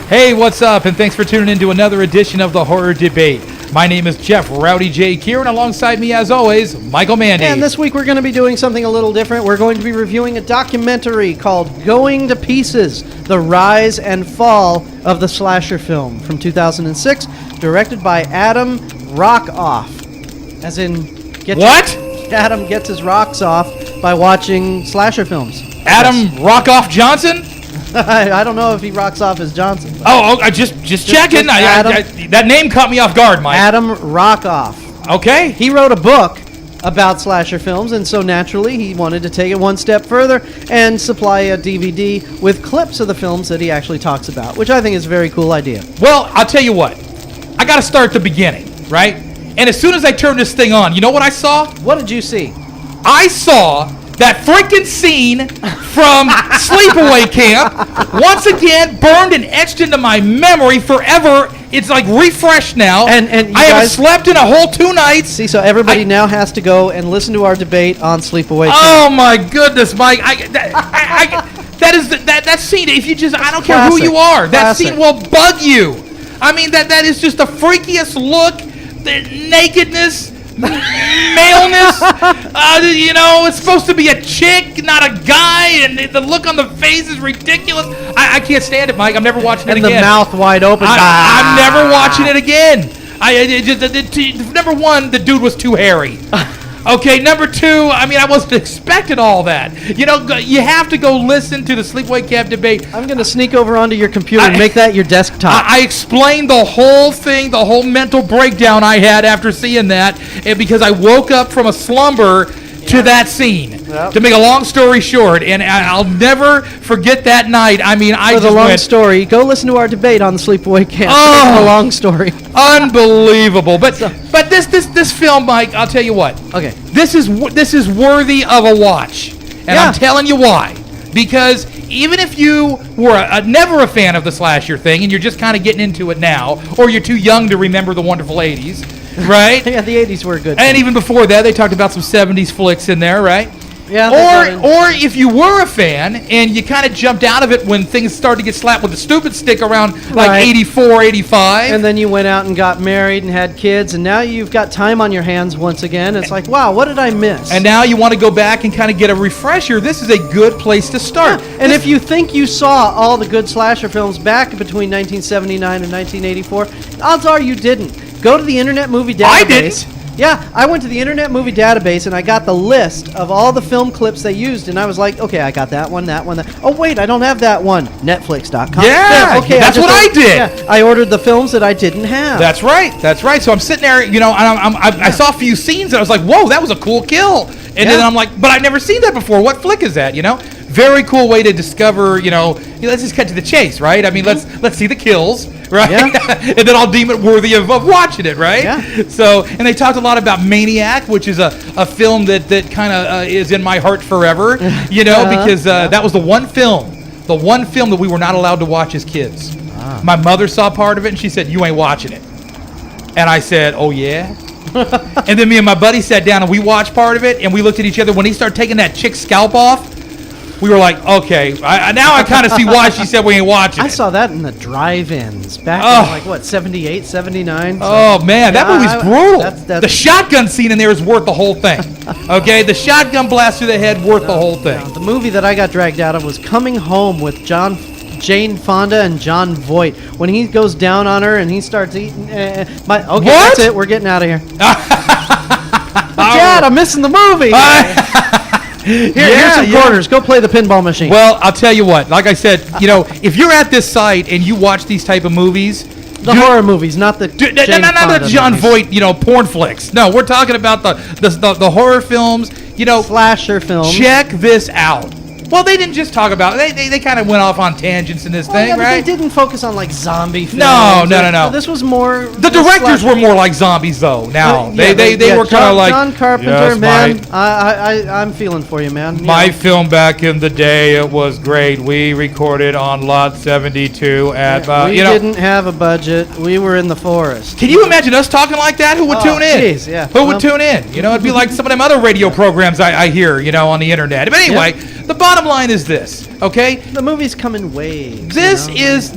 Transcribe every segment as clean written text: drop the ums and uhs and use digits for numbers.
Hey, what's up? And thanks for tuning in to another edition of the Horror Debate. My name is Jeff Rowdy J. Kieran. Alongside me, as always, Michael Mandy. And this week we're going to be doing something a little different. We're going to be reviewing a documentary called Going to Pieces, The Rise and Fall of the Slasher Film from 2006, directed by Adam Rockoff. As in... Adam gets his rocks off by watching slasher films. Adam Rockoff Johnson? I don't know if he rocks off as Johnson. I just checking. That name caught me off guard, Mike. Adam Rockoff. Okay. He wrote a book about slasher films, and so naturally he wanted to take it one step further and supply a DVD with clips of the films that he actually talks about, which I think is a very cool idea. Well, I'll tell you what. I got to start at the beginning, right? And as soon as I turned this thing on, you know what I saw? What did you see? I saw that freaking scene from Sleepaway Camp, once again burned and etched into my memory forever. It's like refreshed now. And I haven't slept in a whole 2 nights. See, so everybody now has to go and listen to our debate on Sleepaway Camp. Oh my goodness, Mike! That scene. If you I don't care who you are, that scene will bug you. I mean, that is just the freakiest look, the nakedness. Maleness, it's supposed to be a chick, not a guy, and the look on the face is ridiculous. I can't stand it, Mike. I'm never watching it again. And the mouth wide open. I'm never watching it again. Number one, the dude was too hairy. Okay, number two, I wasn't expecting all that. You have to go listen to the Sleepaway Camp debate. I'm going to sneak over onto your computer and make that your desktop. I explained the whole thing, the whole mental breakdown I had after seeing that, because I woke up from a slumber to that scene. Yep. To make a long story short, and I'll never forget that night. For the long story, go listen to our debate on the Sleepaway Camp. Oh, a long story. Unbelievable. But this film, Mike, I'll tell you what. Okay. This is worthy of a watch, and I'm telling you why. Because even if you were never a fan of the slasher thing, and you're just kind of getting into it now, or you're too young to remember the wonderful 80s, right? Yeah, the 80s were good. And even before that, they talked about some 70s flicks in there, right? Yeah. Or if you were a fan and you kind of jumped out of it when things started to get slapped with the stupid stick around like 84, 85. And then you went out and got married and had kids, and now you've got time on your hands once again. It's like, wow, what did I miss? And now you want to go back and kind of get a refresher. This is a good place to start. Yeah. And if you think you saw all the good slasher films back between 1979 and 1984, odds are you didn't. Go to the Internet Movie Database. I didn't. Yeah, I went to the Internet Movie Database and I got the list of all the film clips they used, and I was like, okay, I got that one, that. Oh, wait, I don't have that one. Netflix.com. Yeah, okay, that's what I did. Yeah, I ordered the films that I didn't have. That's right. So I'm sitting there, and I saw a few scenes, and I was like, whoa, that was a cool kill. And then I'm like, but I've never seen that before. What flick is that, Very cool way to discover, let's just cut to the chase, right? Let's see the kills, right? Yeah. And then I'll deem it worthy of watching it, right? Yeah. So, and they talked a lot about Maniac, which is a film that kind of is in my heart forever, because that was the one film that we were not allowed to watch as kids. My mother saw part of it, and she said, "You ain't watching it." And I said, "Oh, yeah?" And then me and my buddy sat down, and we watched part of it, and we looked at each other. When he started taking that chick's scalp off, we were like, okay, now I kind of see why she said we ain't watching it. I saw that in the drive-ins back in 78, 79. Oh, man, that movie's brutal. The shotgun scene in there is worth the whole thing. Okay, the shotgun blast through the head worth the whole thing. The movie that I got dragged out of was Coming Home with Jane Fonda and John Voight. When he goes down on her and he starts eating... that's it. We're getting out of here. Dad, I'm missing the movie. Here's some quarters. Go play the pinball machine. Well, I'll tell you what. Like I said, if you're at this site and you watch these type of movies, horror movies, not the not the John Voight, porn flicks. No, we're talking about the horror films. Slasher films. Check this out. Well, they didn't just talk about it. They kind of went off on tangents in this thing, but right? They didn't focus on zombie films. No. This was more. The directors were more like zombies, though. Now they were kind of like John Carpenter, man. I'm feeling for you, man. My film back in the day, it was great. We recorded on Lot 72 at. We didn't have a budget. We were in the forest. Can you imagine us talking like that? Who would tune in? Geez, yeah. Who would tune in? It'd be like some of them other radio programs I hear, on the internet. But anyway. The bottom line is this, okay? The movies come in waves. This is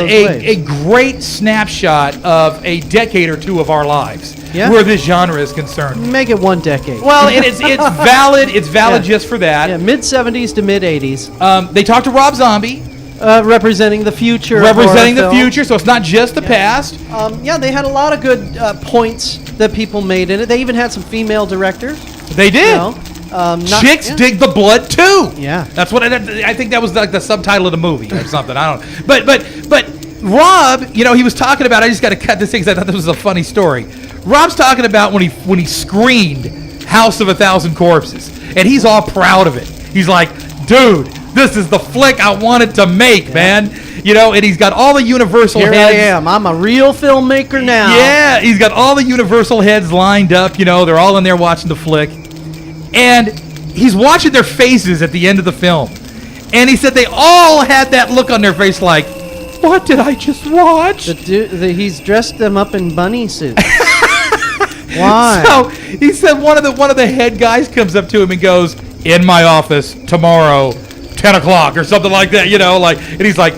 a great snapshot of a decade or two of our lives where this genre is concerned. Make it 1 decade. Well, it's valid. It's valid just for that. Yeah, mid-'70s to mid-'80s. They talked to Rob Zombie. Representing the future. Representing the future, so it's not just the past. They had a lot of good points that people made in it. They even had some female directors. They did. Chicks dig the blood too. Yeah, that's what I think. That was like the subtitle of the movie or something. I don't know. But Rob, he was talking about. I just got to cut this thing because I thought this was a funny story. Rob's talking about when he screened House of a Thousand Corpses, and he's all proud of it. He's like, dude, this is the flick I wanted to make, man. And he's got all the Universal heads. Here I am. I'm a real filmmaker now. Yeah, he's got all the Universal heads lined up. They're all in there watching the flick. And he's watching their faces at the end of the film. And he said they all had that look on their face like, what did I just watch? He's dressed them up in bunny suits. Why? So he said one of the head guys comes up to him and goes, in my office tomorrow, 10 o'clock or something like that, and he's like,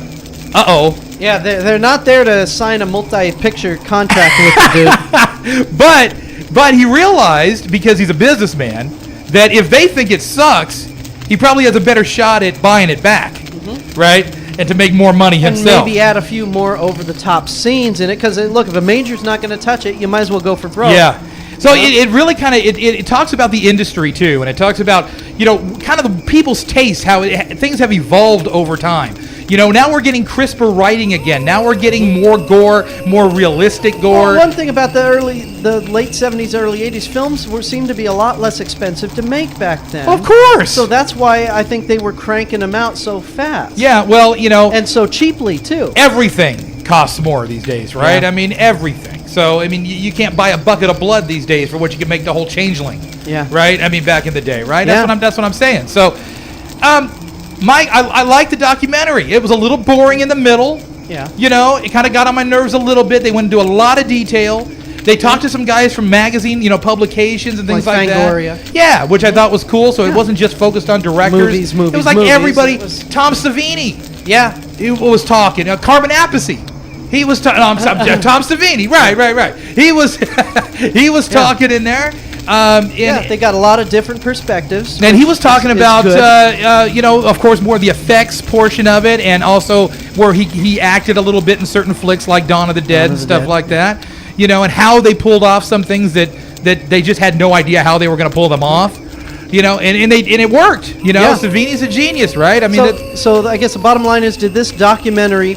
uh-oh. Yeah, they're not there to sign a multi-picture contract with the dude. But he realized, because he's a businessman, that if they think it sucks, he probably has a better shot at buying it back, right? And to make more money himself. And maybe add a few more over-the-top scenes in it, because, look, if a major's not going to touch it, you might as well go for broke. Yeah. So it really kind of it talks about the industry too, and it talks about kind of the people's tastes, how things have evolved over time. Now we're getting crisper writing again. Now we're getting more gore, more realistic gore. Well, one thing about the late 70s, early 80s films seemed to be a lot less expensive to make back then. Of course. So that's why I think they were cranking them out so fast. Yeah, well, and so cheaply too. Everything costs more these days, right? Yeah. I mean, everything. So, I mean, you can't buy a bucket of blood these days for what you can make the whole Changeling. Yeah. Right? I mean, back in the day, right? Yeah. That's what I'm saying. So, I like the documentary. It was a little boring in the middle. Yeah. It kind of got on my nerves a little bit. They went into a lot of detail. They talked to some guys from magazine, publications and things like Fangoria. that. Yeah, which I thought was cool. So it wasn't just focused on directors. It was like everybody. Tom Savini. Yeah. He was talking. Carmen Appice. He was talking. Tom Savini. Right. He was talking in there. They got a lot of different perspectives. And he was talking about, of course, more the effects portion of it, and also where he acted a little bit in certain flicks like Dawn of the Dead and stuff like that. And how they pulled off some things that they just had no idea how they were going to pull them off. And it worked. Savini's a genius, right? I mean, so I guess the bottom line is, did this documentary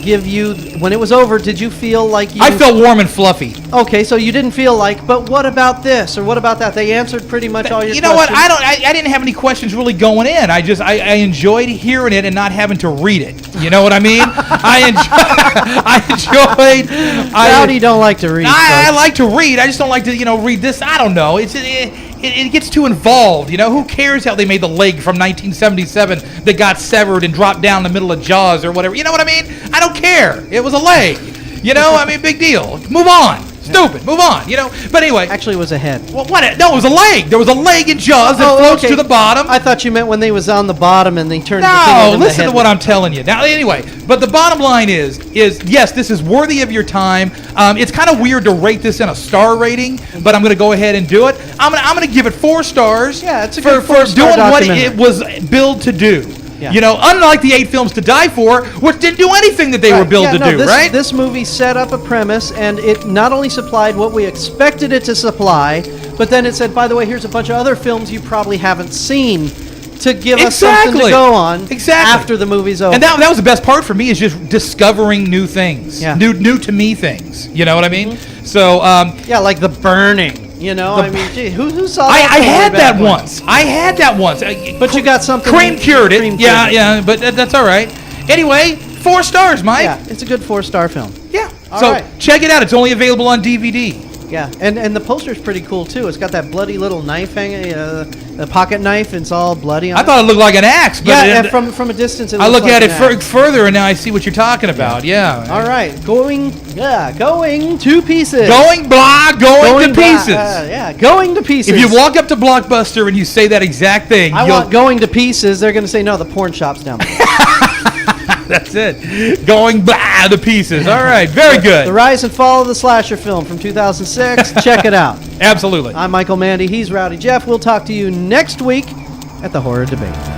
give you, when it was over, did you feel like you... I felt warm and fluffy. Okay, so you didn't feel like, but what about this or what about that? They answered pretty much all your questions. You know what? I didn't have any questions really going in. I enjoyed hearing it and not having to read it. You know what I mean? I enjoyed. Rowdy don't like to read. I like to read. I just don't like to read this. I don't know. It gets too involved. Who cares how they made the leg from 1977 that got severed and dropped down in the middle of Jaws or whatever? You know what I mean? I don't care. It was a leg. I mean, big deal. Move on. Stupid. Move on. But anyway. Actually, it was a head. Well, what? No, it was a leg. There was a leg in Jaws that floats to the bottom. I thought you meant when they was on the bottom and they turned. No, listen to what I'm telling you. Now, anyway, but the bottom line is yes, this is worthy of your time. It's kind of weird to rate this in a star rating, but I'm going to go ahead and do it. I'm going to give it 4 stars. Yeah, it's a for doing what it was billed to do. Yeah. Unlike the 8 Films to Die For, which didn't do anything that they were billed to do, right? This movie set up a premise, and it not only supplied what we expected it to supply, but then it said, by the way, here's a bunch of other films you probably haven't seen to give us something to go on after the movie's over. And that was the best part for me, is just discovering new things, new to me things. You know what I mean? Mm-hmm. So like The Burning. I mean, gee, who saw that? I had that once. But you got something. Cream cured it. Yeah, but that's all right. Anyway, 4 stars, Mike. Yeah, it's a good 4-star film. Yeah. Check it out. It's only available on DVD. Yeah, and the poster's pretty cool too. It's got that bloody little knife hanging, a pocket knife, and it's all bloody on I thought it looked like an axe. But yeah, from a distance it I looks look like at an it axe. further, and now I see what you're talking about. Yeah. All right, going to pieces. Going to blah, pieces. yeah, going to pieces. If you walk up to Blockbuster and you say that exact thing, I want going to pieces, they're going to say, no, the porn shop's down there. That's it. Going to pieces. All right. Very good. The Rise and Fall of the Slasher film from 2006. Check it out. Absolutely. I'm Michael Mandy. He's Rowdy Jeff. We'll talk to you next week at the Horror Debate.